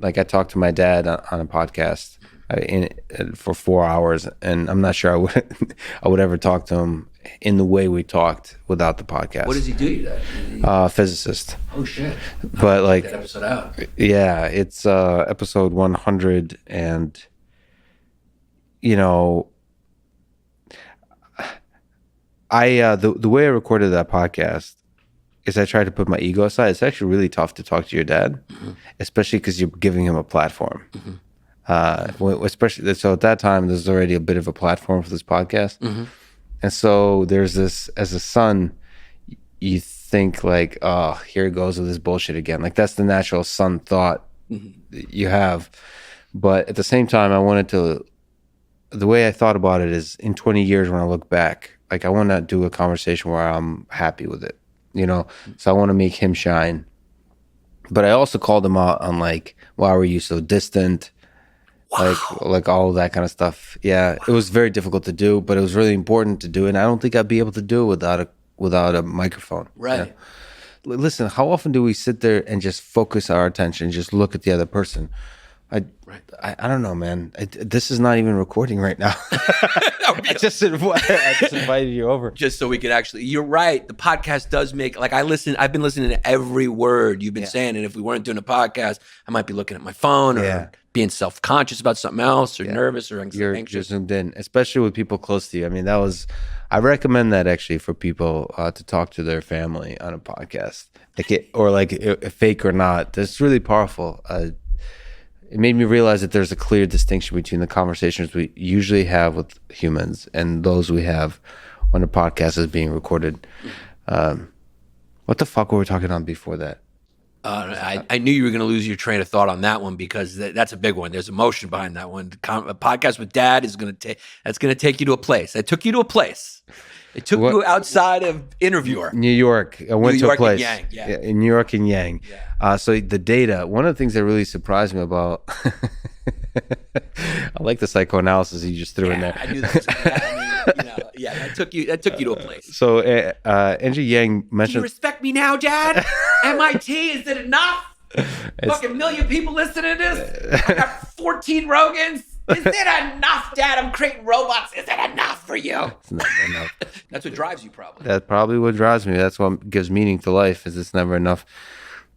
Like I talked to my dad on a podcast for 4 hours, and I'm not sure I would I would ever talk to him in the way we talked without the podcast. What does he do, your dad? Physicist. Oh shit! But like that episode out. Yeah, it's episode 100, and you know, the way I recorded that podcast is I tried to put my ego aside. It's actually really tough to talk to your dad, especially because you're giving him a platform. Especially so at that time, there's already a bit of a platform for this podcast, and so there's this as a son, you think like, oh, here it goes with this bullshit again. Like that's the natural son thought you have, but at the same time, I wanted to. The way I thought about it is, in 20 years when I look back, like I want to do a conversation where I'm happy with it, you know. So I want to make him shine. But I also called him out on like, why were you so distant? Wow. Like all of that kind of stuff. Yeah, it was very difficult to do, but it was really important to do, and I don't think I'd be able to do it without a microphone. Right. Yeah. Listen, how often do we sit there and just focus our attention, just look at the other person? I don't know, man. This is not even recording right now. I just invited you over. Just so we could actually, you're right. The podcast does make, like I've been listening to every word you've been saying. And if we weren't doing a podcast, I might be looking at my phone or being self-conscious about something else or nervous or anxious. You're zoomed in, especially with people close to you. I mean, I recommend that actually for people to talk to their family on a podcast, fake or not. That's really powerful. It made me realize that there's a clear distinction between the conversations we usually have with humans and those we have when a podcast is being recorded. What the fuck were we talking on before that? I knew you were going to lose your train of thought on that one because that's a big one. There's emotion behind that one. A podcast with Dad is going to take you to a place. It took you to a place. It took you outside of Interviewer. New York. I went to a place. In Yang, in New York and Yang. Yeah. So the data, one of the things that really surprised me about, I like the psychoanalysis you just threw in there. I knew that. That took you to a place. So Andrew Yang mentioned. Do you respect me now, Dad? MIT, is it enough? Fucking million people listening to this. I got 14 Rogans. Is it enough, Dad? I'm creating robots. Is it enough for you? It's never enough. That's what drives you, probably. That's probably what drives me. That's what gives meaning to life, is it's never enough.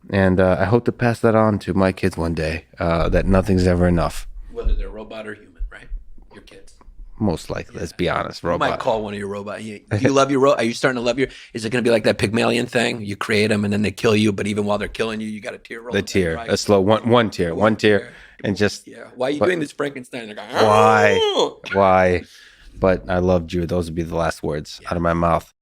And I hope to pass that on to my kids one day, that nothing's ever enough. Whether they're robot or human, right? Your kids. Most likely, let's be honest. Robot. You might call one of your robots. Do you love your robot? Are you starting to love your... Is it going to be like that Pygmalion thing? You create them and then they kill you, but even while they're killing you, you got a tear roll. The tear. Right? A slow one tear. And just... Yeah. Why are you doing this Frankenstein? They're going, why? But I loved you. Those would be the last words out of my mouth.